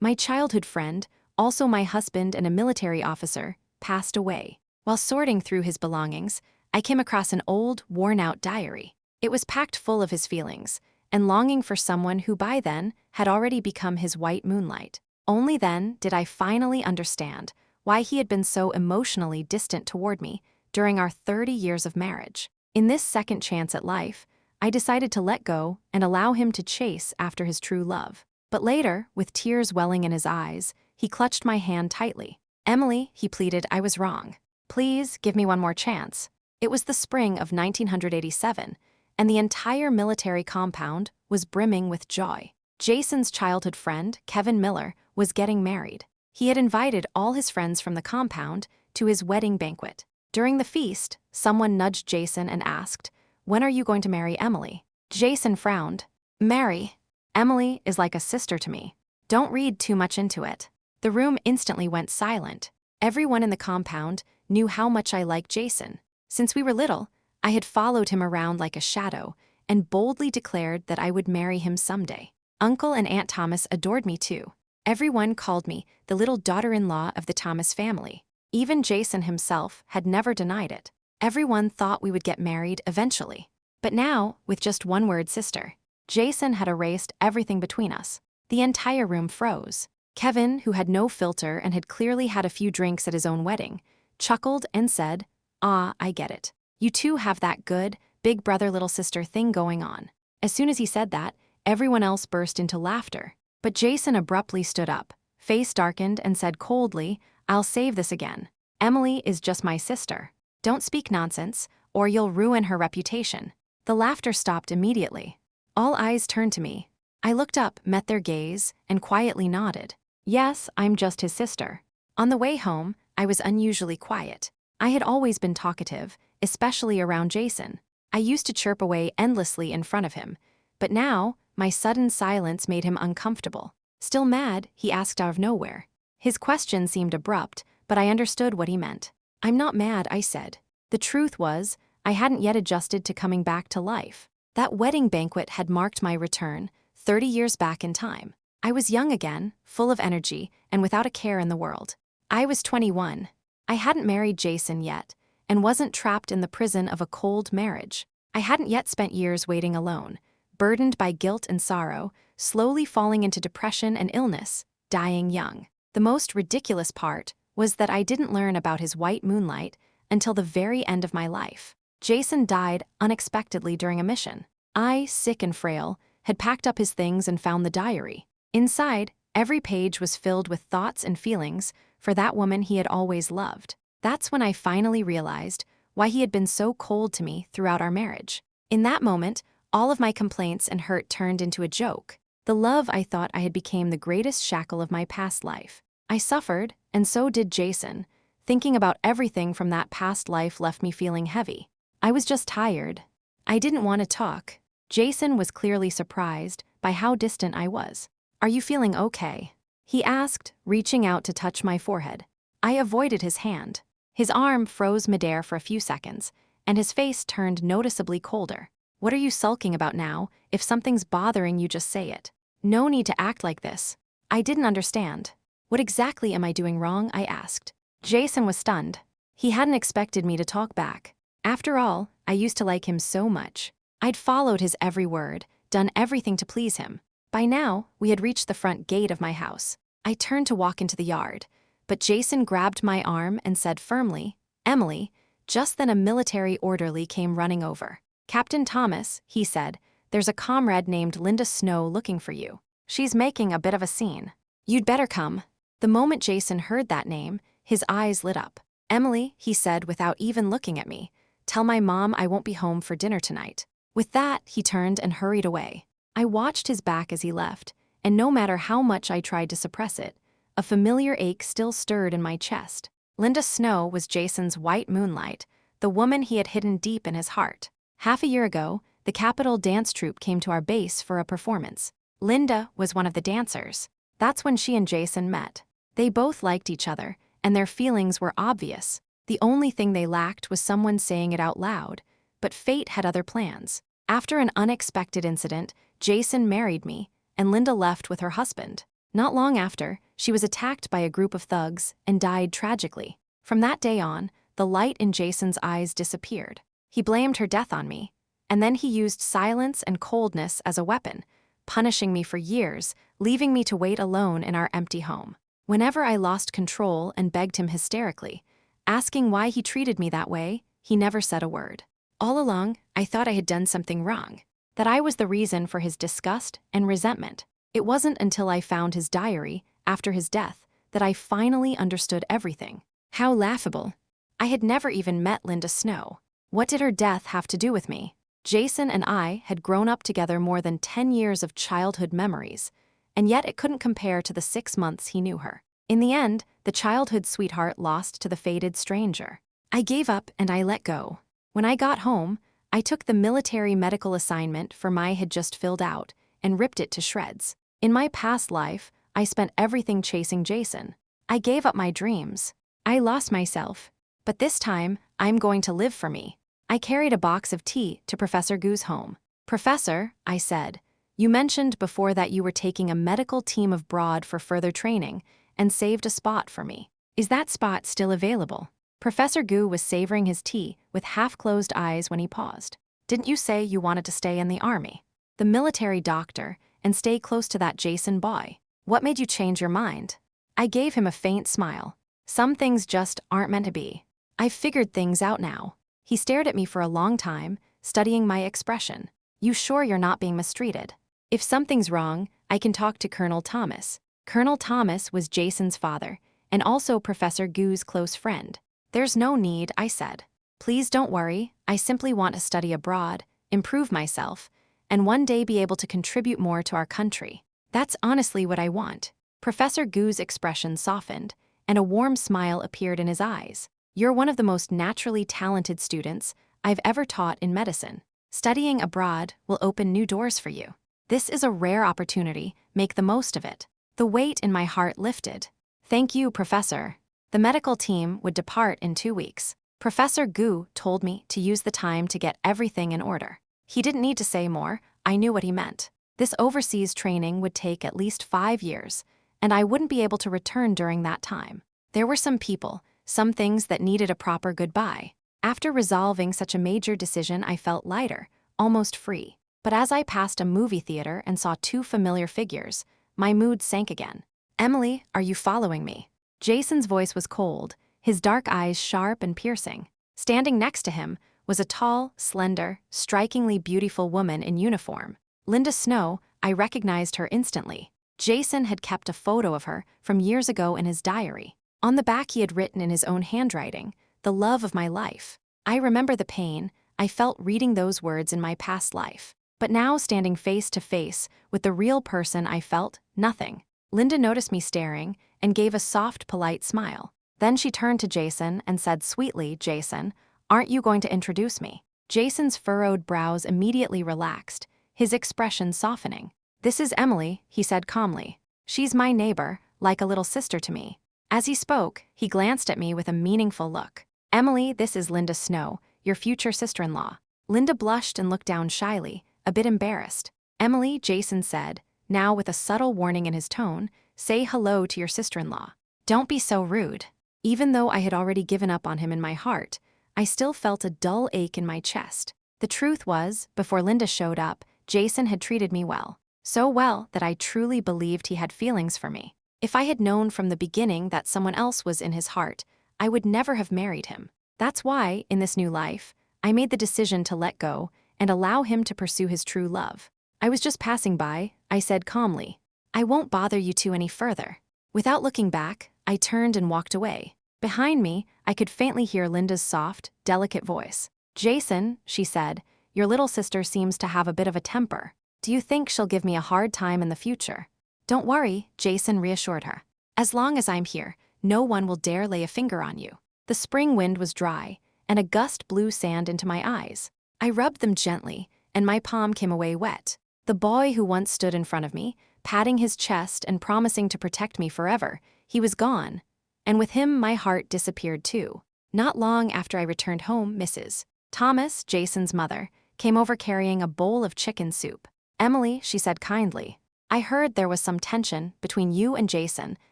My childhood friend, also my husband and a military officer, passed away. While sorting through his belongings, I came across an old, worn-out diary. It was packed full of his feelings and longing for someone who by then had already become his white moonlight. Only then did I finally understand why he had been so emotionally distant toward me during our 30 years of marriage. In this second chance at life, I decided to let go and allow him to chase after his true love. But later, with tears welling in his eyes, he clutched my hand tightly. "Emily," he pleaded, "I was wrong. Please give me one more chance." It was the spring of 1987, and the entire military compound was brimming with joy. Jason's childhood friend, Kevin Miller, was getting married. He had invited all his friends from the compound to his wedding banquet. During the feast, someone nudged Jason and asked, "When are you going to marry Emily?" Jason frowned. "Marry? Emily is like a sister to me. Don't read too much into it." The room instantly went silent. Everyone in the compound knew how much I liked Jason. Since we were little, I had followed him around like a shadow and boldly declared that I would marry him someday. Uncle and Aunt Thomas adored me too. Everyone called me the little daughter-in-law of the Thomas family. Even Jason himself had never denied it. Everyone thought we would get married eventually. But now, with just one word sister, Jason had erased everything between us. The entire room froze. Kevin, who had no filter and had clearly had a few drinks at his own wedding, chuckled and said, "Ah, I get it. You two have that good, big brother-little sister thing going on." As soon as he said that, everyone else burst into laughter. But Jason abruptly stood up, face darkened, and said coldly, "I'll save this again. Emily is just my sister. Don't speak nonsense, or you'll ruin her reputation." The laughter stopped immediately. All eyes turned to me. I looked up, met their gaze, and quietly nodded. Yes, I'm just his sister. On the way home, I was unusually quiet. I had always been talkative, especially around Jason. I used to chirp away endlessly in front of him, but now, my sudden silence made him uncomfortable. Still mad, he asked out of nowhere. His question seemed abrupt, but I understood what he meant. "I'm not mad," I said. The truth was, I hadn't yet adjusted to coming back to life. That wedding banquet had marked my return, 30 years back in time. I was young again, full of energy, and without a care in the world. I was 21. I hadn't married Jason yet, and wasn't trapped in the prison of a cold marriage. I hadn't yet spent years waiting alone, burdened by guilt and sorrow, slowly falling into depression and illness, dying young. The most ridiculous part was that I didn't learn about his white moonlight until the very end of my life. Jason died unexpectedly during a mission. I, sick and frail, had packed up his things and found the diary. Inside, every page was filled with thoughts and feelings for that woman he had always loved. That's when I finally realized why he had been so cold to me throughout our marriage. In that moment, all of my complaints and hurt turned into a joke. The love I thought I had became the greatest shackle of my past life. I suffered, and so did Jason. Thinking about everything from that past life left me feeling heavy. I was just tired. I didn't want to talk. Jason was clearly surprised by how distant I was. "Are you feeling okay?" he asked, reaching out to touch my forehead. I avoided his hand. His arm froze midair for a few seconds, and his face turned noticeably colder. "What are you sulking about now? If something's bothering you, just say it. No need to act like this." I didn't understand. "What exactly am I doing wrong?" I asked. Jason was stunned. He hadn't expected me to talk back. After all, I used to like him so much. I'd followed his every word, done everything to please him. By now, we had reached the front gate of my house. I turned to walk into the yard, but Jason grabbed my arm and said firmly, "Emily." Just then a military orderly came running over. "Captain Thomas," he said, "there's a comrade named Linda Snow looking for you. She's making a bit of a scene. You'd better come." The moment Jason heard that name, his eyes lit up. "Emily," he said without even looking at me, "tell my mom I won't be home for dinner tonight." With that, he turned and hurried away. I watched his back as he left, and no matter how much I tried to suppress it, a familiar ache still stirred in my chest. Linda Snow was Jason's white moonlight, the woman he had hidden deep in his heart. Half a year ago, the Capitol dance troupe came to our base for a performance. Linda was one of the dancers. That's when she and Jason met. They both liked each other, and their feelings were obvious. The only thing they lacked was someone saying it out loud, but fate had other plans. After an unexpected incident, Jason married me, and Linda left with her husband. Not long after, she was attacked by a group of thugs and died tragically. From that day on, the light in Jason's eyes disappeared. He blamed her death on me, and then he used silence and coldness as a weapon, punishing me for years, leaving me to wait alone in our empty home. Whenever I lost control and begged him hysterically, asking why he treated me that way, he never said a word. All along, I thought I had done something wrong, that I was the reason for his disgust and resentment. It wasn't until I found his diary, after his death, that I finally understood everything. How laughable. I had never even met Linda Snow. What did her death have to do with me? Jason and I had grown up together more than 10 years of childhood memories, and yet it couldn't compare to the 6 months he knew her. In the end, the childhood sweetheart lost to the faded stranger. I gave up and I let go. When I got home, I took the military medical assignment Mai had just filled out and ripped it to shreds. In my past life, I spent everything chasing Jason. I gave up my dreams. I lost myself. But this time, I'm going to live for me. I carried a box of tea to Professor Gu's home. "Professor," I said, "you mentioned before that you were taking a medical team abroad for further training and saved a spot for me. Is that spot still available?" Professor Gu was savoring his tea with half-closed eyes when he paused. "Didn't you say you wanted to stay in the army, the military doctor, and stay close to that Jason boy? What made you change your mind?" I gave him a faint smile. "Some things just aren't meant to be. I've figured things out now." He stared at me for a long time, studying my expression. "You sure you're not being mistreated? If something's wrong, I can talk to Colonel Thomas." Colonel Thomas was Jason's father, and also Professor Gu's close friend. "There's no need," I said. "Please don't worry, I simply want to study abroad, improve myself, and one day be able to contribute more to our country. That's honestly what I want." Professor Gu's expression softened, and a warm smile appeared in his eyes. "You're one of the most naturally talented students I've ever taught in medicine. Studying abroad will open new doors for you. This is a rare opportunity, make the most of it." The weight in my heart lifted. "Thank you, Professor." The medical team would depart in 2 weeks. Professor Gu told me to use the time to get everything in order. He didn't need to say more, I knew what he meant. This overseas training would take at least 5 years, and I wouldn't be able to return during that time. There were some people, some things that needed a proper goodbye. After resolving such a major decision, I felt lighter, almost free. But as I passed a movie theater and saw 2 familiar figures, my mood sank again. "Emily, are you following me?" Jason's voice was cold, his dark eyes sharp and piercing. Standing next to him was a tall, slender, strikingly beautiful woman in uniform. Linda Snow. I recognized her instantly. Jason had kept a photo of her from years ago in his diary. On the back he had written in his own handwriting, "The love of my life." I remember the pain I felt reading those words in my past life. But now, standing face to face with the real person, I felt nothing. Linda noticed me staring and gave a soft, polite smile. Then she turned to Jason and said sweetly, "Jason, aren't you going to introduce me?" Jason's furrowed brows immediately relaxed, his expression softening. "This is Emily," he said calmly. "She's my neighbor, like a little sister to me." As he spoke, he glanced at me with a meaningful look. "Emily, this is Linda Snow, your future sister-in-law." Linda blushed and looked down shyly, a bit embarrassed. "Emily," Jason said, now with a subtle warning in his tone, "say hello to your sister-in-law. Don't be so rude." Even though I had already given up on him in my heart, I still felt a dull ache in my chest. The truth was, before Linda showed up, Jason had treated me well. So well that I truly believed he had feelings for me. If I had known from the beginning that someone else was in his heart, I would never have married him. That's why, in this new life, I made the decision to let go and allow him to pursue his true love. "I was just passing by," I said calmly. "I won't bother you two any further." Without looking back, I turned and walked away. Behind me, I could faintly hear Linda's soft, delicate voice. "Jason," she said, "your little sister seems to have a bit of a temper. Do you think she'll give me a hard time in the future?" "Don't worry," Jason reassured her. "As long as I'm here, no one will dare lay a finger on you." The spring wind was dry, and a gust blew sand into my eyes. I rubbed them gently, and my palm came away wet. The boy who once stood in front of me, patting his chest and promising to protect me forever, he was gone, and with him my heart disappeared too. Not long after I returned home, Mrs. Thomas, Jason's mother, came over carrying a bowl of chicken soup. "Emily," she said kindly, I heard there was some tension between you and Jason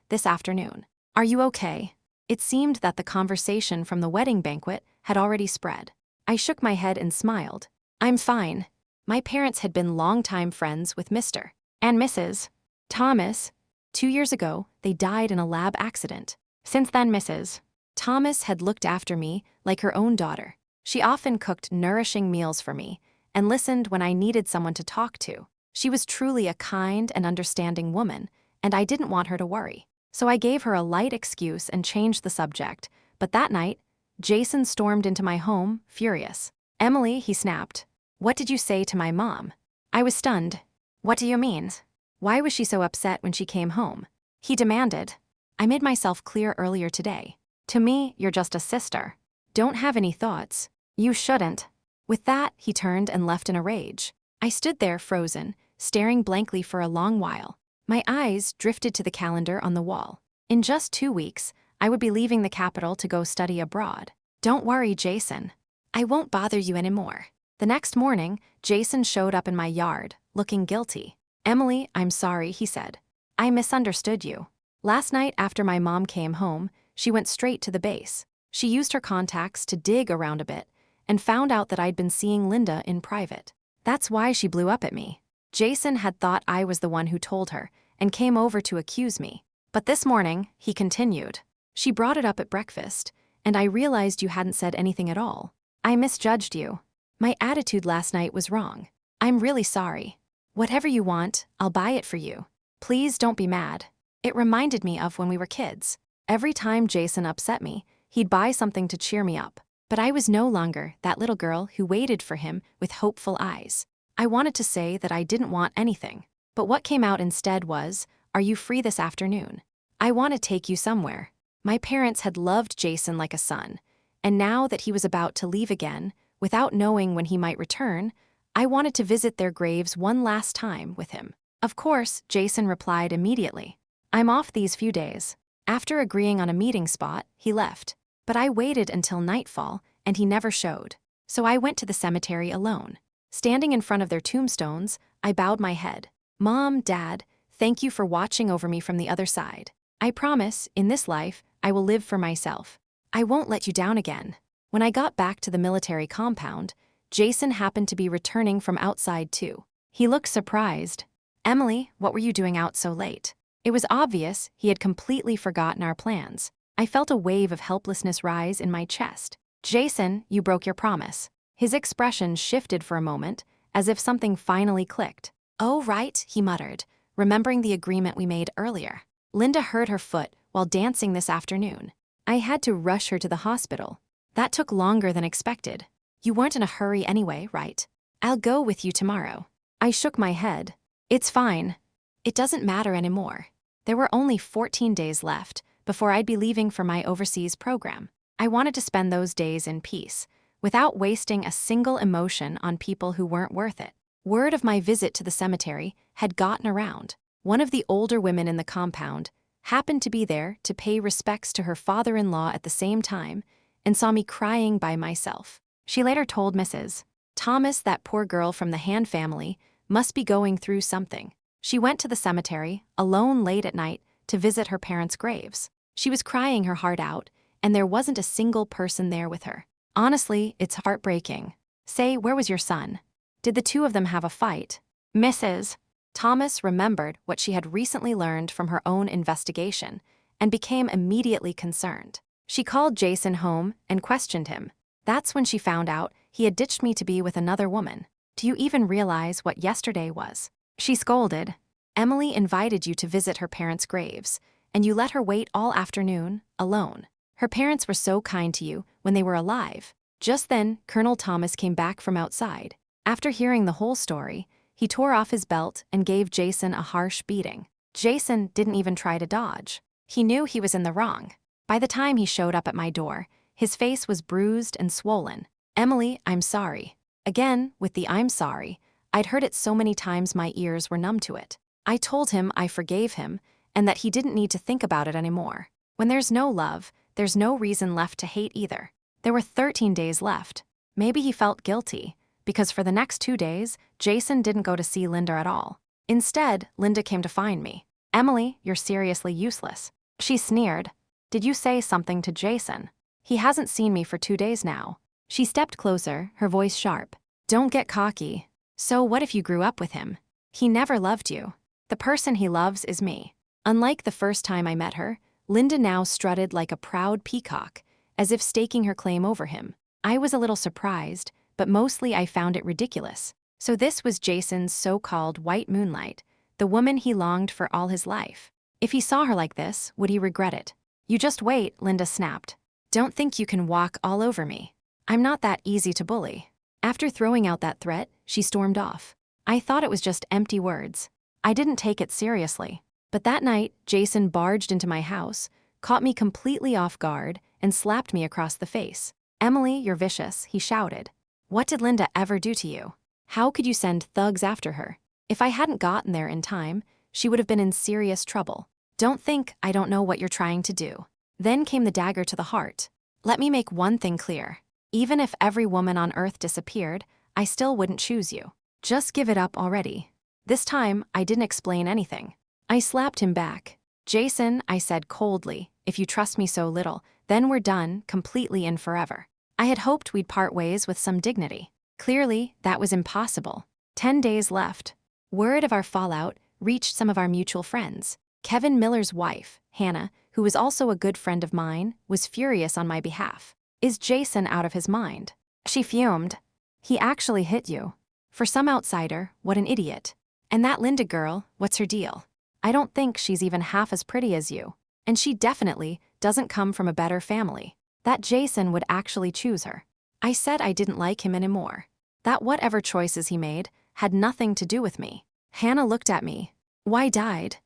this afternoon. Are you okay? It seemed that the conversation from the wedding banquet had already spread. I shook my head and smiled. I'm fine. My parents had been longtime friends with Mr. and Mrs. Thomas. 2 years ago, they died in a lab accident. Since then, Mrs. Thomas had looked after me like her own daughter. She often cooked nourishing meals for me and listened when I needed someone to talk to. She was truly a kind and understanding woman, and I didn't want her to worry. So I gave her a light excuse and changed the subject. But that night, Jason stormed into my home, furious. Emily, he snapped. What did you say to my mom? I was stunned. What do you mean? Why was she so upset when she came home? He demanded. I made myself clear earlier today. To me, you're just a sister. Don't have any thoughts. You shouldn't. With that, he turned and left in a rage. I stood there frozen, staring blankly for a long while. My eyes drifted to the calendar on the wall. In just 2 weeks, I would be leaving the capital to go study abroad. Don't worry, Jason. I won't bother you anymore. The next morning, Jason showed up in my yard, looking guilty. Emily, I'm sorry, he said. I misunderstood you. Last night after my mom came home, she went straight to the base. She used her contacts to dig around a bit and found out that I'd been seeing Linda in private. That's why she blew up at me. Jason had thought I was the one who told her and came over to accuse me. But this morning, he continued. She brought it up at breakfast, and I realized you hadn't said anything at all. I misjudged you. My attitude last night was wrong. I'm really sorry. Whatever you want, I'll buy it for you. Please don't be mad. It reminded me of when we were kids. Every time Jason upset me, he'd buy something to cheer me up. But I was no longer that little girl who waited for him with hopeful eyes. I wanted to say that I didn't want anything, but what came out instead was, are you free this afternoon? I want to take you somewhere. My parents had loved Jason like a son, and now that he was about to leave again, without knowing when he might return, I wanted to visit their graves one last time with him. Of course, Jason replied immediately. I'm off these few days. After agreeing on a meeting spot, he left. But I waited until nightfall, and he never showed. So I went to the cemetery alone. Standing in front of their tombstones, I bowed my head. Mom, Dad, thank you for watching over me from the other side. I promise, in this life, I will live for myself. I won't let you down again. When I got back to the military compound, Jason happened to be returning from outside too. He looked surprised. Emily, what were you doing out so late? It was obvious he had completely forgotten our plans. I felt a wave of helplessness rise in my chest. Jason, you broke your promise. His expression shifted for a moment, as if something finally clicked. Oh, right, he muttered, remembering the agreement we made earlier. Linda hurt her foot while dancing this afternoon. I had to rush her to the hospital. That took longer than expected. You weren't in a hurry anyway, right? I'll go with you tomorrow. I shook my head. It's fine. It doesn't matter anymore. There were only 14 days left before I'd be leaving for my overseas program. I wanted to spend those days in peace, without wasting a single emotion on people who weren't worth it. Word of my visit to the cemetery had gotten around. One of the older women in the compound happened to be there to pay respects to her father-in-law at the same time and saw me crying by myself. She later told Mrs. Thomas that poor girl from the Han family must be going through something. She went to the cemetery, alone late at night, to visit her parents' graves. She was crying her heart out, and there wasn't a single person there with her. Honestly, it's heartbreaking. Say, where was your son? Did the two of them have a fight? Mrs. Thomas remembered what she had recently learned from her own investigation and became immediately concerned. She called Jason home and questioned him. That's when she found out he had ditched me to be with another woman. Do you even realize what yesterday was? She scolded. Emily invited you to visit her parents' graves, and you let her wait all afternoon, alone. Her parents were so kind to you when they were alive. Just then, Colonel Thomas came back from outside. After hearing the whole story, he tore off his belt and gave Jason a harsh beating. Jason didn't even try to dodge. He knew he was in the wrong. By the time he showed up at my door, his face was bruised and swollen. Emily, I'm sorry. Again, with the I'm sorry, I'd heard it so many times my ears were numb to it. I told him I forgave him and that he didn't need to think about it anymore. When there's no love, there's no reason left to hate either. There were 13 days left. Maybe he felt guilty, because for the next 2 days, Jason didn't go to see Linda at all. Instead, Linda came to find me. Emily, you're seriously useless. She sneered. Did you say something to Jason? He hasn't seen me for 2 days now. She stepped closer, her voice sharp. Don't get cocky. So what if you grew up with him? He never loved you. The person he loves is me. Unlike the first time I met her, Linda now strutted like a proud peacock, as if staking her claim over him. I was a little surprised, but mostly I found it ridiculous. So this was Jason's so-called white moonlight, the woman he longed for all his life. If he saw her like this, would he regret it? You just wait, Linda snapped. Don't think you can walk all over me. I'm not that easy to bully. After throwing out that threat, she stormed off. I thought it was just empty words. I didn't take it seriously. But that night, Jason barged into my house, caught me completely off guard, and slapped me across the face. Emily, you're vicious, he shouted. What did Linda ever do to you? How could you send thugs after her? If I hadn't gotten there in time, she would have been in serious trouble. Don't think I don't know what you're trying to do. Then came the dagger to the heart. Let me make one thing clear. Even if every woman on earth disappeared, I still wouldn't choose you. Just give it up already. This time, I didn't explain anything. I slapped him back. Jason, I said coldly, if you trust me so little, then we're done, completely and forever. I had hoped we'd part ways with some dignity. Clearly, that was impossible. 10 days left. Word of our fallout reached some of our mutual friends. Kevin Miller's wife, Hannah, who was also a good friend of mine, was furious on my behalf. Is Jason out of his mind? She fumed. He actually hit you. For some outsider, what an idiot. And that Linda girl, what's her deal? I don't think she's even half as pretty as you. And she definitely doesn't come from a better family. That Jason would actually choose her. I said I didn't like him anymore. That whatever choices he made had nothing to do with me. Hannah looked at me. Why died?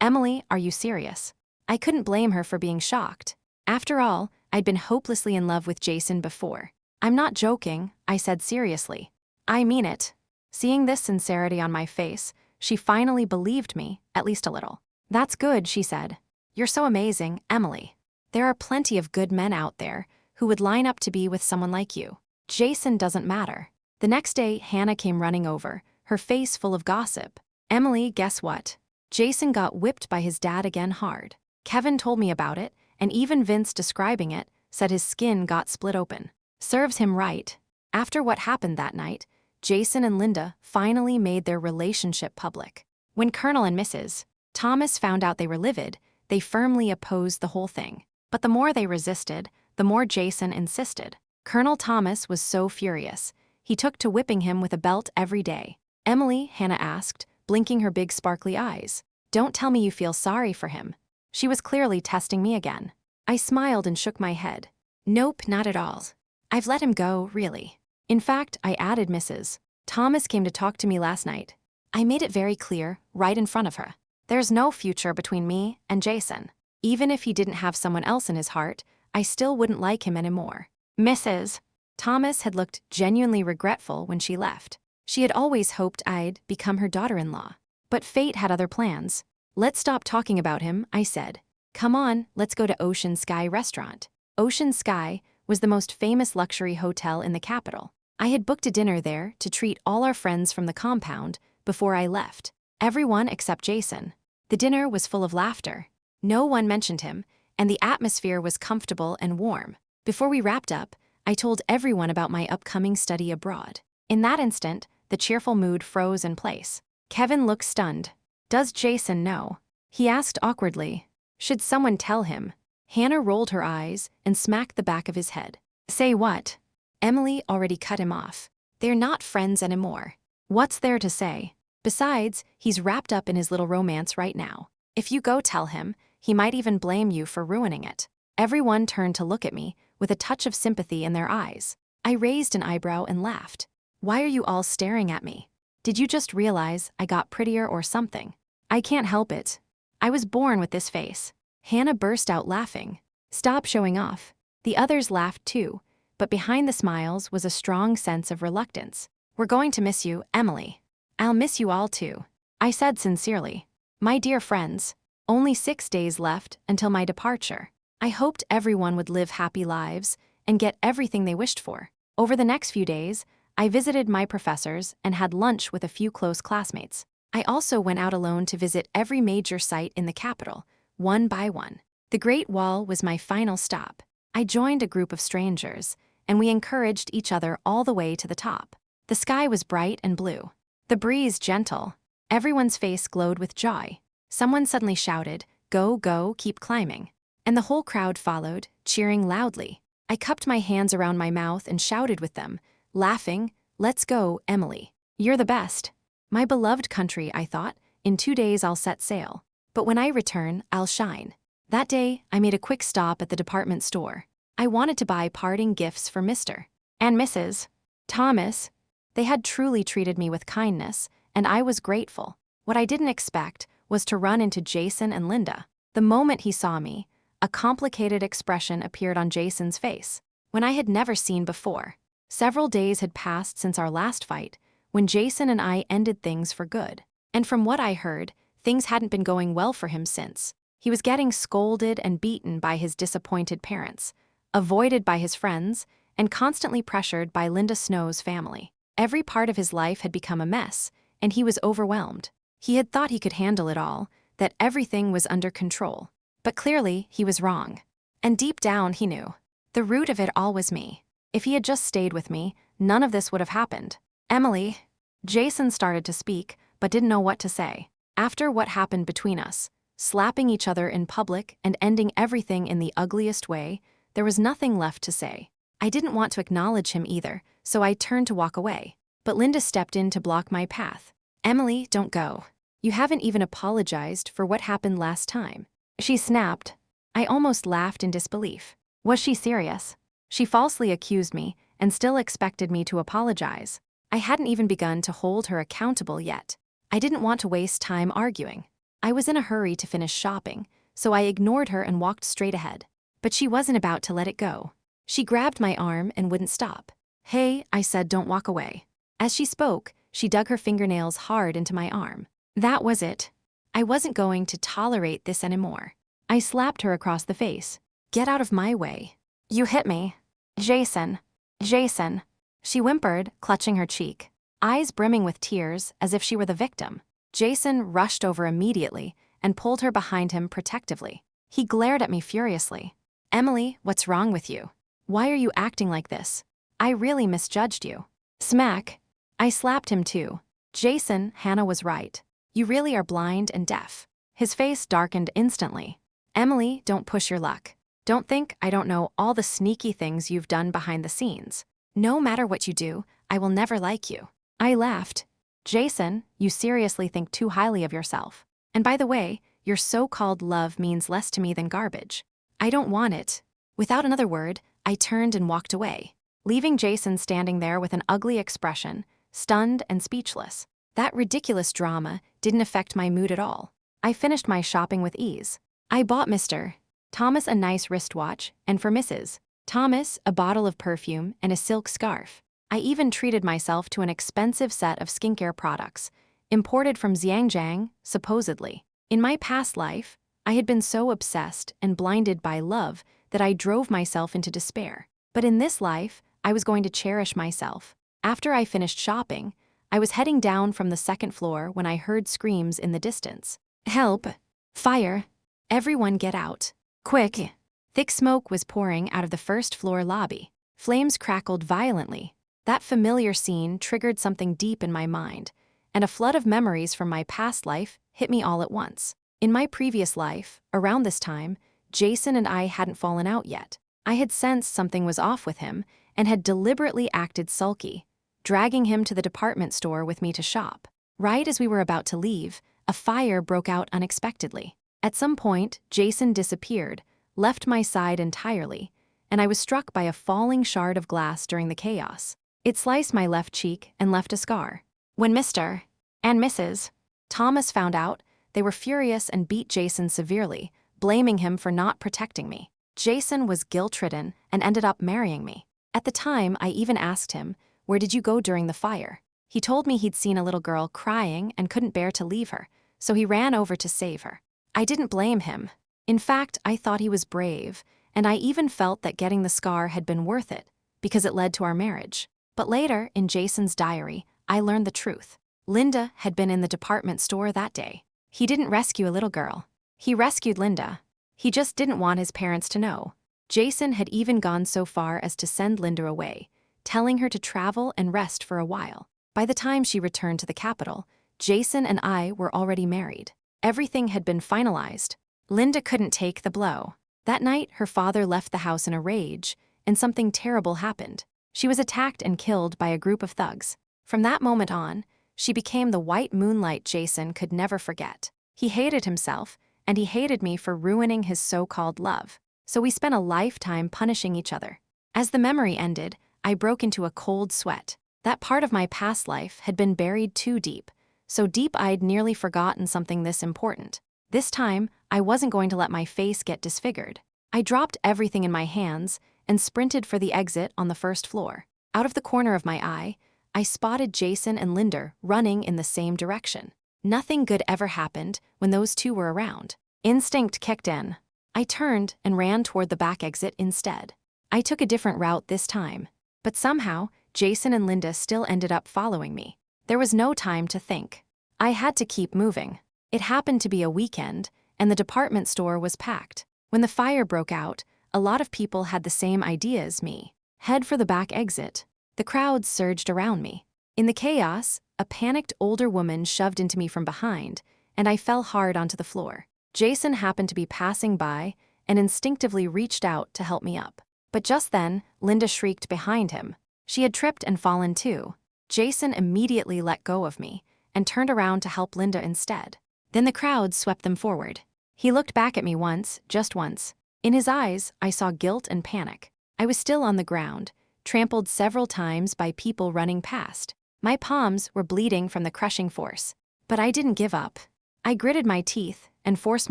Emily, are you serious? I couldn't blame her for being shocked. After all, I'd been hopelessly in love with Jason before. I'm not joking, I said seriously. I mean it. Seeing this sincerity on my face, she finally believed me, at least a little. That's good, she said. You're so amazing, Emily. There are plenty of good men out there who would line up to be with someone like you. Jason doesn't matter. The next day, Hannah came running over, her face full of gossip. Emily, guess what? Jason got whipped by his dad again hard. Kevin told me about it, and even Vince describing it said his skin got split open. Serves him right. After what happened that night, Jason and Linda finally made their relationship public. When Colonel and Mrs. Thomas found out they were livid, they firmly opposed the whole thing. But the more they resisted, the more Jason insisted. Colonel Thomas was so furious. He took to whipping him with a belt every day. Emily, Hannah asked, blinking her big sparkly eyes. Don't tell me you feel sorry for him. She was clearly testing me again. I smiled and shook my head. Nope, not at all. I've let him go, really. In fact, I added Mrs. Thomas came to talk to me last night. I made it very clear, right in front of her. There's no future between me and Jason. Even if he didn't have someone else in his heart, I still wouldn't like him anymore. Mrs. Thomas had looked genuinely regretful when she left. She had always hoped I'd become her daughter-in-law. But fate had other plans. Let's stop talking about him, I said. Come on, let's go to Ocean Sky Restaurant. Ocean Sky was the most famous luxury hotel in the capital. I had booked a dinner there to treat all our friends from the compound before I left. Everyone except Jason. The dinner was full of laughter. No one mentioned him, and the atmosphere was comfortable and warm. Before we wrapped up, I told everyone about my upcoming study abroad. In that instant, the cheerful mood froze in place. Kevin looked stunned. Does Jason know? He asked awkwardly. Should someone tell him? Hannah rolled her eyes and smacked the back of his head. Say what? Emily already cut him off. They're not friends anymore. What's there to say? Besides, he's wrapped up in his little romance right now. If you go tell him, he might even blame you for ruining it. Everyone turned to look at me, with a touch of sympathy in their eyes. I raised an eyebrow and laughed. Why are you all staring at me? Did you just realize I got prettier or something? I can't help it. I was born with this face. Hannah burst out laughing. Stop showing off. The others laughed too, but behind the smiles was a strong sense of reluctance. We're going to miss you, Emily. I'll miss you all too, I said sincerely. My dear friends, only 6 days left until my departure. I hoped everyone would live happy lives and get everything they wished for. Over the next few days, I visited my professors and had lunch with a few close classmates. I also went out alone to visit every major site in the capital, one by one. The Great Wall was my final stop. I joined a group of strangers, and we encouraged each other all the way to the top. The sky was bright and blue, the breeze gentle. Everyone's face glowed with joy. Someone suddenly shouted, "Go, go, keep climbing." And the whole crowd followed, cheering loudly. I cupped my hands around my mouth and shouted with them, laughing, "Let's go, Emily. You're the best." My beloved country, I thought, in 2 days I'll set sail. But when I return, I'll shine. That day, I made a quick stop at the department store. I wanted to buy parting gifts for Mr. and Mrs. Thomas. They had truly treated me with kindness, and I was grateful. What I didn't expect was to run into Jason and Linda. The moment he saw me, a complicated expression appeared on Jason's face, when I had never seen before. Several days had passed since our last fight, when Jason and I ended things for good. And from what I heard, things hadn't been going well for him since. He was getting scolded and beaten by his disappointed parents, avoided by his friends, and constantly pressured by Linda Snow's family. Every part of his life had become a mess, and he was overwhelmed. He had thought he could handle it all, that everything was under control. But clearly, he was wrong. And deep down, he knew. The root of it all was me. If he had just stayed with me, none of this would have happened. "Emily." Jason started to speak, but didn't know what to say. After what happened between us, slapping each other in public and ending everything in the ugliest way, there was nothing left to say. I didn't want to acknowledge him either, so I turned to walk away. But Linda stepped in to block my path. "Emily, don't go. You haven't even apologized for what happened last time," she snapped. I almost laughed in disbelief. Was she serious? She falsely accused me and still expected me to apologize. I hadn't even begun to hold her accountable yet. I didn't want to waste time arguing. I was in a hurry to finish shopping, so I ignored her and walked straight ahead. But she wasn't about to let it go. She grabbed my arm and wouldn't stop. "Hey," I said, "don't walk away." As she spoke, she dug her fingernails hard into my arm. That was it. I wasn't going to tolerate this anymore. I slapped her across the face. "Get out of my way. You hit me. Jason. Jason." She whimpered, clutching her cheek, eyes brimming with tears as if she were the victim. Jason rushed over immediately and pulled her behind him protectively. He glared at me furiously. "Emily, what's wrong with you? Why are you acting like this? I really misjudged you." Smack. I slapped him too. "Jason, Hannah was right. You really are blind and deaf." His face darkened instantly. "Emily, don't push your luck. Don't think I don't know all the sneaky things you've done behind the scenes. No matter what you do, I will never like you." I laughed. "Jason, you seriously think too highly of yourself. And by the way, your so-called love means less to me than garbage. I don't want it." Without another word, I turned and walked away, leaving Jason standing there with an ugly expression, stunned and speechless. That ridiculous drama didn't affect my mood at all. I finished my shopping with ease. I bought Mr. Thomas a nice wristwatch, and for Mrs. Thomas a bottle of perfume and a silk scarf. I even treated myself to an expensive set of skincare products, imported from Xinjiang, supposedly. In my past life, I had been so obsessed and blinded by love that I drove myself into despair. But in this life, I was going to cherish myself. After I finished shopping, I was heading down from the second floor when I heard screams in the distance. "Help! Fire! Everyone get out! Quick!" Thick smoke was pouring out of the first-floor lobby. Flames crackled violently. That familiar scene triggered something deep in my mind, and a flood of memories from my past life hit me all at once. In my previous life, around this time, Jason and I hadn't fallen out yet. I had sensed something was off with him and had deliberately acted sulky, dragging him to the department store with me to shop. Right as we were about to leave, a fire broke out unexpectedly. At some point, Jason disappeared, left my side entirely, and I was struck by a falling shard of glass during the chaos. It sliced my left cheek and left a scar. When Mr. and Mrs. Thomas found out, they were furious and beat Jason severely, blaming him for not protecting me. Jason was guilt-ridden and ended up marrying me. At the time, I even asked him, "Where did you go during the fire?" He told me he'd seen a little girl crying and couldn't bear to leave her, so he ran over to save her. I didn't blame him. In fact, I thought he was brave, and I even felt that getting the scar had been worth it, because it led to our marriage. But later, in Jason's diary, I learned the truth. Linda had been in the department store that day. He didn't rescue a little girl. He rescued Linda. He just didn't want his parents to know. Jason had even gone so far as to send Linda away, telling her to travel and rest for a while. By the time she returned to the capital, Jason and I were already married. Everything had been finalized. Linda couldn't take the blow. That night, her father left the house in a rage, and something terrible happened. She was attacked and killed by a group of thugs. From that moment on, she became the white moonlight Jason could never forget. He hated himself, and he hated me for ruining his so-called love. So we spent a lifetime punishing each other. As the memory ended, I broke into a cold sweat. That part of my past life had been buried too deep, so deep I'd nearly forgotten something this important. This time, I wasn't going to let my face get disfigured. I dropped everything in my hands and sprinted for the exit on the first floor. Out of the corner of my eye, I spotted Jason and Linda running in the same direction. Nothing good ever happened when those two were around. Instinct kicked in. I turned and ran toward the back exit instead. I took a different route this time. But somehow, Jason and Linda still ended up following me. There was no time to think. I had to keep moving. It happened to be a weekend, and the department store was packed. When the fire broke out, a lot of people had the same idea as me. Head for the back exit. The crowd surged around me. In the chaos, a panicked older woman shoved into me from behind, and I fell hard onto the floor. Jason happened to be passing by and instinctively reached out to help me up. But just then, Linda shrieked behind him. She had tripped and fallen too. Jason immediately let go of me and turned around to help Linda instead. Then the crowd swept them forward. He looked back at me once, just once. In his eyes, I saw guilt and panic. I was still on the ground, trampled several times by people running past. My palms were bleeding from the crushing force. But I didn't give up. I gritted my teeth and forced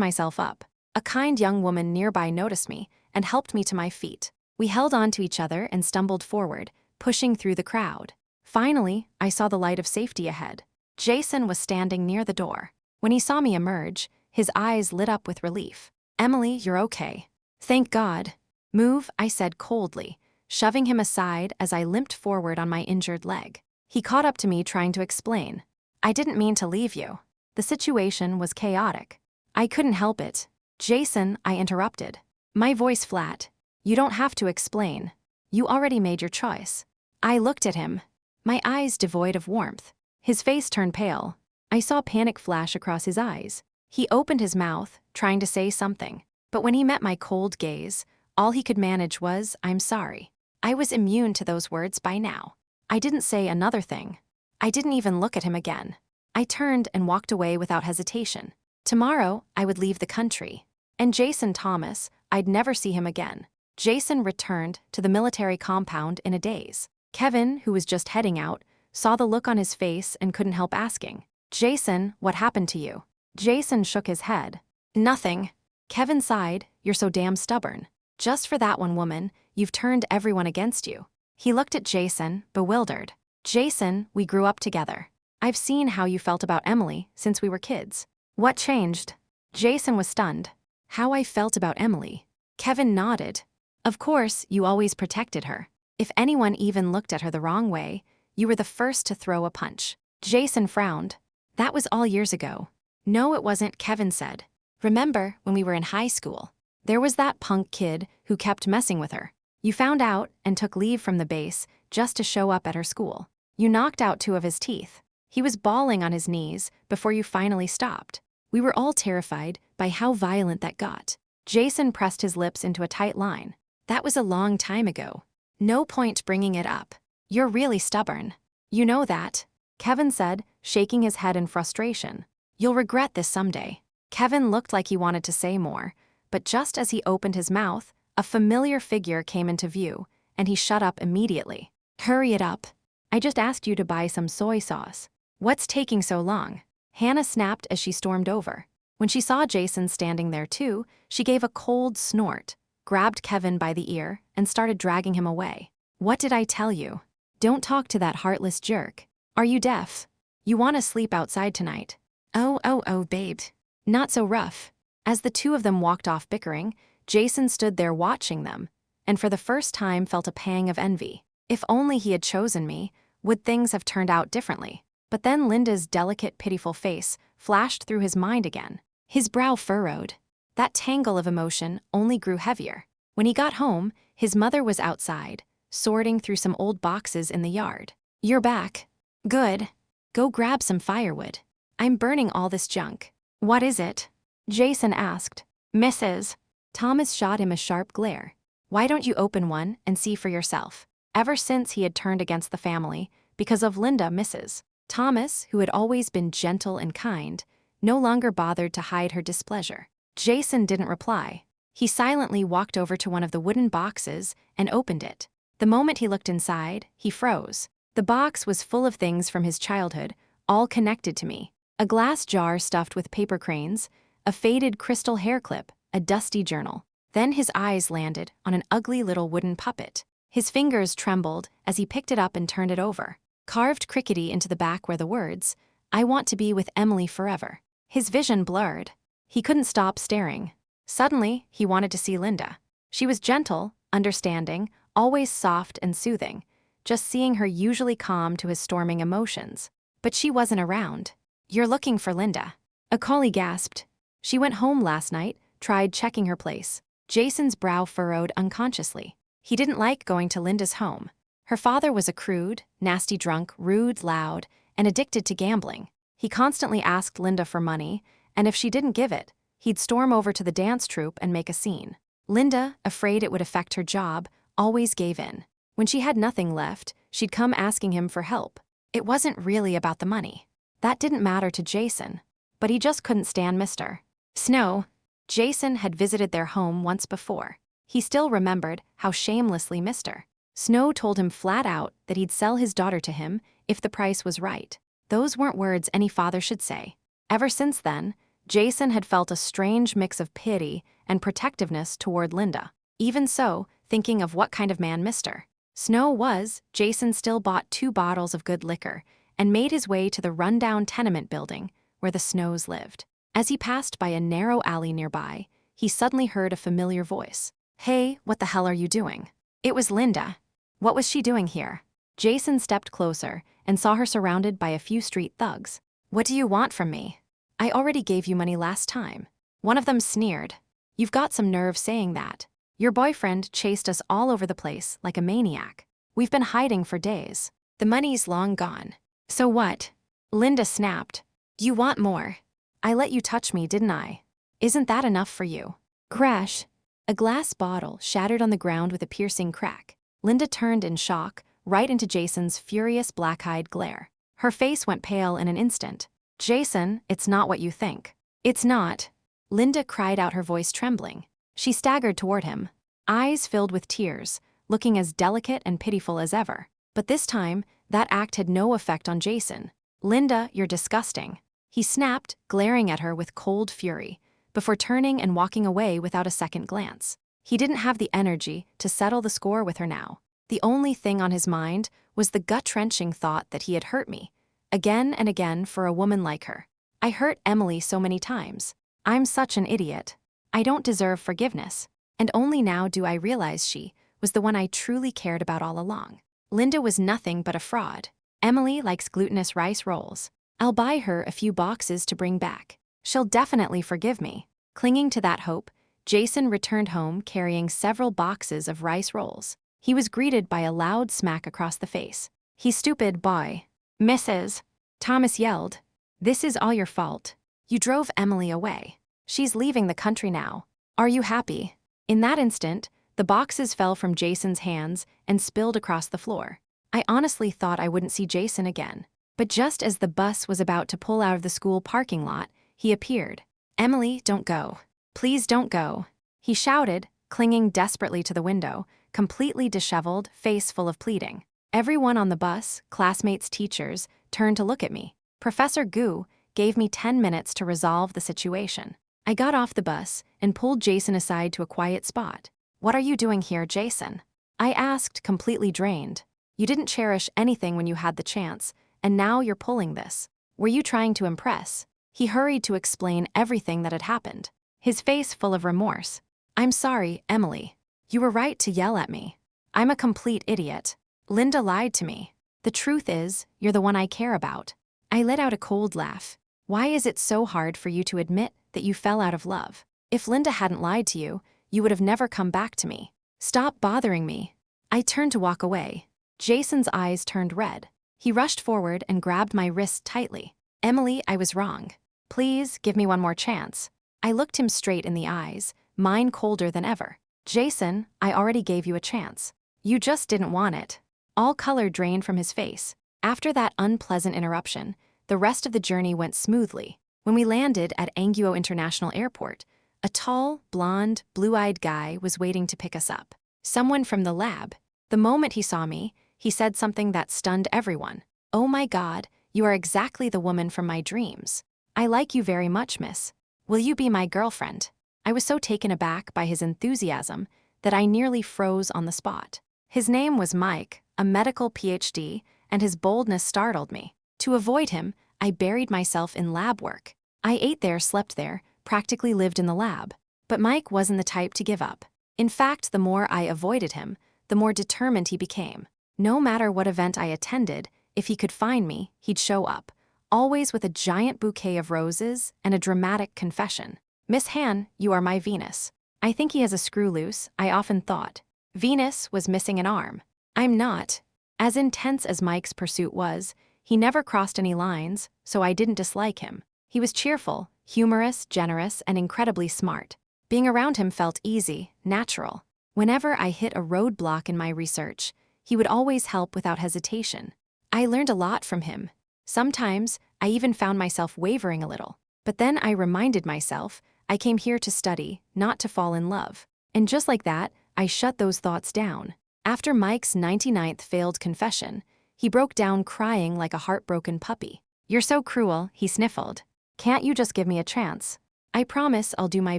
myself up. A kind young woman nearby noticed me and helped me to my feet. We held on to each other and stumbled forward, pushing through the crowd. Finally, I saw the light of safety ahead. Jason was standing near the door. When he saw me emerge, his eyes lit up with relief. "Emily, you're okay." "Thank God." "Move," I said coldly, shoving him aside as I limped forward on my injured leg. He caught up to me trying to explain. "I didn't mean to leave you." The situation was chaotic. I couldn't help it. "Jason," I interrupted. My voice flat. "You don't have to explain. You already made your choice." I looked at him, my eyes devoid of warmth. His face turned pale. I saw panic flash across his eyes. He opened his mouth, trying to say something. But when he met my cold gaze, all he could manage was, "I'm sorry." I was immune to those words by now. I didn't say another thing. I didn't even look at him again. I turned and walked away without hesitation. Tomorrow, I would leave the country. And Jason Thomas, I'd never see him again. Jason returned to the military compound in a daze. Kevin, who was just heading out, saw the look on his face and couldn't help asking, "Jason, what happened to you?" Jason shook his head. "Nothing." Kevin sighed, "You're so damn stubborn. Just for that one woman, you've turned everyone against you." He looked at Jason, bewildered. "Jason, we grew up together. I've seen how you felt about Emily since we were kids." "What changed?" Jason was stunned. How I felt about Emily. Kevin nodded. "Of course, you always protected her. If anyone even looked at her the wrong way, you were the first to throw a punch." Jason frowned. "That was all years ago." "No, it wasn't," Kevin said. "Remember when we were in high school? There was that punk kid who kept messing with her. You found out and took leave from the base just to show up at her school. You knocked out 2 of his teeth. He was bawling on his knees before you finally stopped. We were all terrified by how violent that got." Jason pressed his lips into a tight line. "That was a long time ago. No point bringing it up. You're really stubborn. You know that," Kevin said, shaking his head in frustration. "You'll regret this someday." Kevin looked like he wanted to say more, but just as he opened his mouth, a familiar figure came into view, and he shut up immediately. "Hurry it up. I just asked you to buy some soy sauce. What's taking so long?" Hannah snapped as she stormed over. When she saw Jason standing there too, she gave a cold snort, grabbed Kevin by the ear, and started dragging him away. "What did I tell you? Don't talk to that heartless jerk. Are you deaf? You want to sleep outside tonight." Oh, babe. Not so rough." As the 2 of them walked off bickering, Jason stood there watching them, and for the first time felt a pang of envy. If only he had chosen me, would things have turned out differently? But then Linda's delicate, pitiful face flashed through his mind again. His brow furrowed. That tangle of emotion only grew heavier. When he got home, his mother was outside, sorting through some old boxes in the yard. "You're back. Good. Go grab some firewood. I'm burning all this junk." "What is it?" Jason asked. "Mrs." Thomas shot him a sharp glare. "Why don't you open one and see for yourself?" Ever since he had turned against the family, because of Linda, Mrs. Thomas, who had always been gentle and kind, no longer bothered to hide her displeasure. Jason didn't reply. He silently walked over to one of the wooden boxes and opened it. The moment he looked inside, he froze. The box was full of things from his childhood, all connected to me. A glass jar stuffed with paper cranes, a faded crystal hair clip, a dusty journal. Then his eyes landed on an ugly little wooden puppet. His fingers trembled as he picked it up and turned it over. Carved crickety into the back were the words, "I want to be with Emily forever." His vision blurred. He couldn't stop staring. Suddenly, he wanted to see Linda. She was gentle, understanding, always soft and soothing, just seeing her usually calm to his storming emotions. But she wasn't around. "You're looking for Linda." A collie gasped. "She went home last night, tried checking her place." Jason's brow furrowed unconsciously. He didn't like going to Linda's home. Her father was a crude, nasty drunk, rude, loud, and addicted to gambling. He constantly asked Linda for money, and if she didn't give it, he'd storm over to the dance troupe and make a scene. Linda, afraid it would affect her job, always gave in. When she had nothing left, she'd come asking him for help. It wasn't really about the money. That didn't matter to Jason, but he just couldn't stand Mr. Snow. Jason had visited their home once before. He still remembered how shamelessly Mr. Snow told him flat out that he'd sell his daughter to him if the price was right. Those weren't words any father should say. Ever since then, Jason had felt a strange mix of pity and protectiveness toward Linda. Even so, thinking of what kind of man Mr. Snow was, Jason still bought 2 bottles of good liquor and made his way to the rundown tenement building where the Snows lived. As he passed by a narrow alley nearby, he suddenly heard a familiar voice. "Hey, what the hell are you doing?" It was Linda. What was she doing here? Jason stepped closer and saw her surrounded by a few street thugs. "What do you want from me?" "I already gave you money last time." One of them sneered. "You've got some nerve saying that. Your boyfriend chased us all over the place like a maniac. We've been hiding for days. The money's long gone." "So what?" Linda snapped. "You want more. I let you touch me, didn't I? Isn't that enough for you?" Crash. A glass bottle shattered on the ground with a piercing crack. Linda turned in shock, right into Jason's furious black-eyed glare. Her face went pale in an instant. "Jason, it's not what you think." "It's not." Linda cried out, her voice trembling. She staggered toward him, eyes filled with tears, looking as delicate and pitiful as ever. But this time, that act had no effect on Jason. "Linda, you're disgusting." He snapped, glaring at her with cold fury, before turning and walking away without a second glance. He didn't have the energy to settle the score with her now. The only thing on his mind was the gut-wrenching thought that he had hurt me, again and again for a woman like her. I hurt Emily so many times. I'm such an idiot. I don't deserve forgiveness. And only now do I realize she was the one I truly cared about all along. Linda was nothing but a fraud. Emily likes glutinous rice rolls. I'll buy her a few boxes to bring back. She'll definitely forgive me. Clinging to that hope, Jason returned home carrying several boxes of rice rolls. He was greeted by a loud smack across the face. "He stupid boy." "Mrs." Thomas yelled. "This is all your fault. You drove Emily away. She's leaving the country now. Are you happy?" In that instant, the boxes fell from Jason's hands and spilled across the floor. I honestly thought I wouldn't see Jason again. But just as the bus was about to pull out of the school parking lot, he appeared. "Emily, don't go. Please don't go," he shouted, clinging desperately to the window, completely disheveled, face full of pleading. Everyone on the bus, classmates, teachers, turned to look at me. Professor Gu gave me 10 minutes to resolve the situation. I got off the bus and pulled Jason aside to a quiet spot. "What are you doing here, Jason?" I asked, completely drained. "You didn't cherish anything when you had the chance, and now you're pulling this. Were you trying to impress?" He hurried to explain everything that had happened, his face full of remorse. "I'm sorry, Emily. You were right to yell at me. I'm a complete idiot. Linda lied to me. The truth is, you're the one I care about. I let out a cold laugh. Why is it so hard for you to admit that you fell out of love? If Linda hadn't lied to you, you would have never come back to me. Stop bothering me. I turned to walk away. Jason's eyes turned red. He rushed forward and grabbed my wrist tightly. Emily, I was wrong. Please give me one more chance. I looked him straight in the eyes, mine colder than ever. Jason, I already gave you a chance. You just didn't want it. All color drained from his face. After that unpleasant interruption, the rest of the journey went smoothly. When we landed at Anguo International Airport, a tall, blonde, blue-eyed guy was waiting to pick us up. Someone from the lab. The moment he saw me, he said something that stunned everyone. Oh my God, you are exactly the woman from my dreams. I like you very much, miss. Will you be my girlfriend? I was so taken aback by his enthusiasm that I nearly froze on the spot. His name was Mike, a medical PhD, and his boldness startled me. To avoid him, I buried myself in lab work. I ate there, slept there, practically lived in the lab. But Mike wasn't the type to give up. In fact, the more I avoided him, the more determined he became. No matter what event I attended, if he could find me, he'd show up, always with a giant bouquet of roses and a dramatic confession. Miss Han, you are my Venus. I think he has a screw loose, I often thought. Venus was missing an arm. I'm not. As intense as Mike's pursuit was, he never crossed any lines, so I didn't dislike him. He was cheerful, humorous, generous, and incredibly smart. Being around him felt easy, natural. Whenever I hit a roadblock in my research, he would always help without hesitation. I learned a lot from him. Sometimes, I even found myself wavering a little. But then I reminded myself, I came here to study, not to fall in love. And just like that, I shut those thoughts down. After Mike's 99th failed confession, he broke down crying like a heartbroken puppy. You're so cruel, he sniffled. Can't you just give me a chance? I promise I'll do my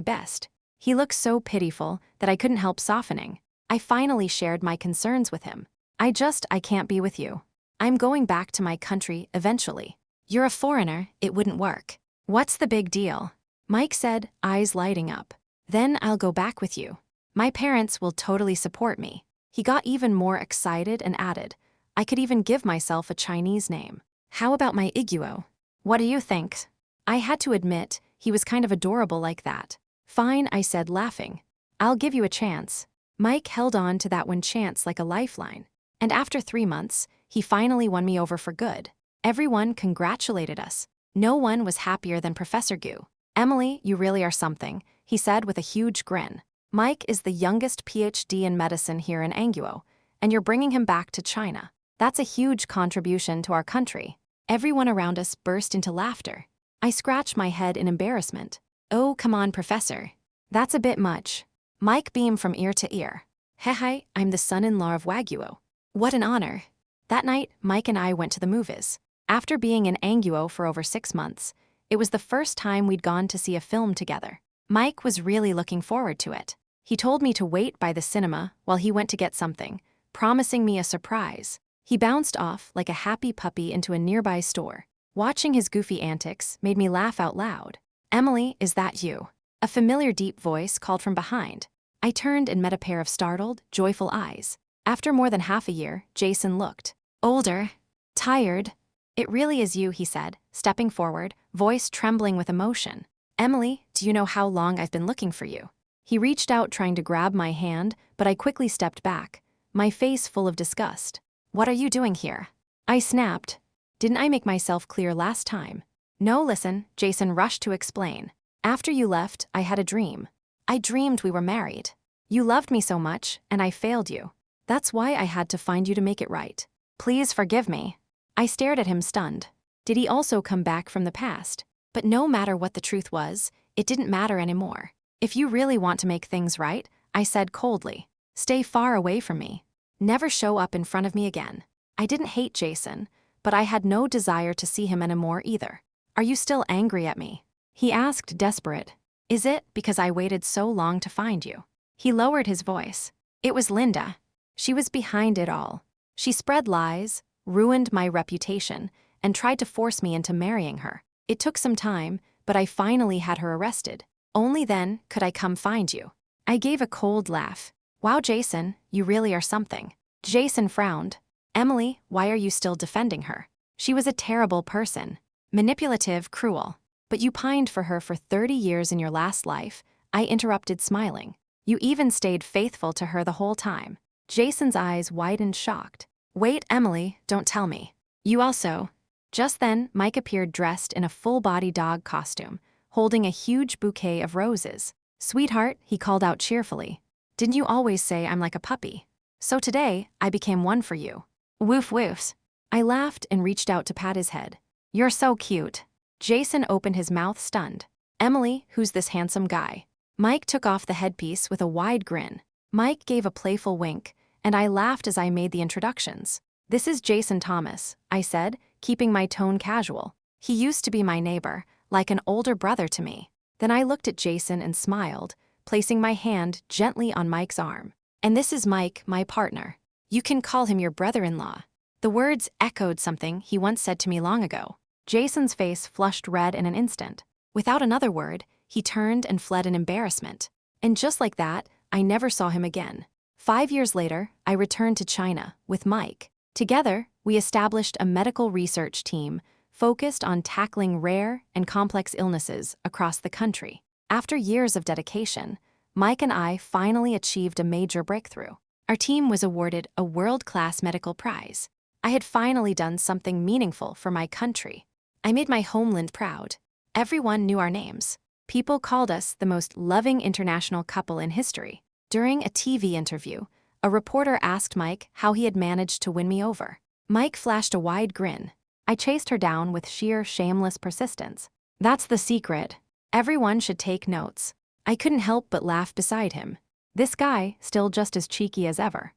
best. He looked so pitiful that I couldn't help softening. I finally shared my concerns with him. I can't be with you. I'm going back to my country eventually. You're a foreigner, it wouldn't work. What's the big deal? Mike said, eyes lighting up. Then I'll go back with you. My parents will totally support me. He got even more excited and added, I could even give myself a Chinese name. How about my Iguo? What do you think? I had to admit, he was kind of adorable like that. Fine, I said, laughing. I'll give you a chance. Mike held on to that one chance like a lifeline. And after 3 months, he finally won me over for good. Everyone congratulated us. No one was happier than Professor Gu. Emily, you really are something, he said with a huge grin. Mike is the youngest PhD in medicine here in Anguo, and you're bringing him back to China. That's a huge contribution to our country. Everyone around us burst into laughter. I scratched my head in embarrassment. Oh, come on, Professor. That's a bit much. Mike beamed from ear to ear. Hi, I'm the son-in-law of Waguo. What an honor. That night, Mike and I went to the movies. After being in Anguo for over 6 months, it was the first time we'd gone to see a film together. Mike was really looking forward to it. He told me to wait by the cinema while he went to get something, promising me a surprise. He bounced off like a happy puppy into a nearby store. Watching his goofy antics made me laugh out loud. Emily, is that you? A familiar deep voice called from behind. I turned and met a pair of startled, joyful eyes. After more than half a year, Jason looked older, tired. It really is you, he said, stepping forward, voice trembling with emotion. Emily, do you know how long I've been looking for you? He reached out trying to grab my hand, but I quickly stepped back, my face full of disgust. What are you doing here? I snapped. Didn't I make myself clear last time? No, listen, Jason rushed to explain. After you left, I had a dream. I dreamed we were married. You loved me so much, and I failed you. That's why I had to find you to make it right. Please forgive me. I stared at him stunned. Did he also come back from the past? But no matter what the truth was, it didn't matter anymore. If you really want to make things right, I said coldly, stay far away from me. Never show up in front of me again. I didn't hate Jason, but I had no desire to see him anymore either. Are you still angry at me? He asked, desperate. Is it because I waited so long to find you? He lowered his voice. It was Linda. She was behind it all. She spread lies, ruined my reputation, and tried to force me into marrying her. It took some time, but I finally had her arrested. Only then could I come find you. I gave a cold laugh. Wow, Jason, you really are something. Jason frowned. Emily, why are you still defending her? She was a terrible person. Manipulative, cruel. But you pined for her for 30 years in your last life, I interrupted, smiling. You even stayed faithful to her the whole time. Jason's eyes widened, shocked. Wait, Emily, don't tell me. You also. Just then, Mike appeared dressed in a full-body dog costume, holding a huge bouquet of roses. Sweetheart, he called out cheerfully. Didn't you always say I'm like a puppy? So today, I became one for you. Woof woofs. I laughed and reached out to pat his head. You're so cute. Jason opened his mouth, stunned. Emily, who's this handsome guy? Mike took off the headpiece with a wide grin. Mike gave a playful wink, and I laughed as I made the introductions. This is Jason Thomas, I said, keeping my tone casual. He used to be my neighbor, like an older brother to me. Then I looked at Jason and smiled, placing my hand gently on Mike's arm. And this is Mike, my partner. You can call him your brother-in-law. The words echoed something he once said to me long ago. Jason's face flushed red in an instant. Without another word, he turned and fled in embarrassment. And just like that, I never saw him again. 5 years later, I returned to China with Mike. Together, we established a medical research team focused on tackling rare and complex illnesses across the country. After years of dedication, Mike and I finally achieved a major breakthrough. Our team was awarded a world-class medical prize. I had finally done something meaningful for my country. I made my homeland proud. Everyone knew our names. People called us the most loving international couple in history. During a TV interview, a reporter asked Mike how he had managed to win me over. Mike flashed a wide grin. I chased her down with sheer shameless persistence. That's the secret. Everyone should take notes. I couldn't help but laugh beside him. This guy, still just as cheeky as ever.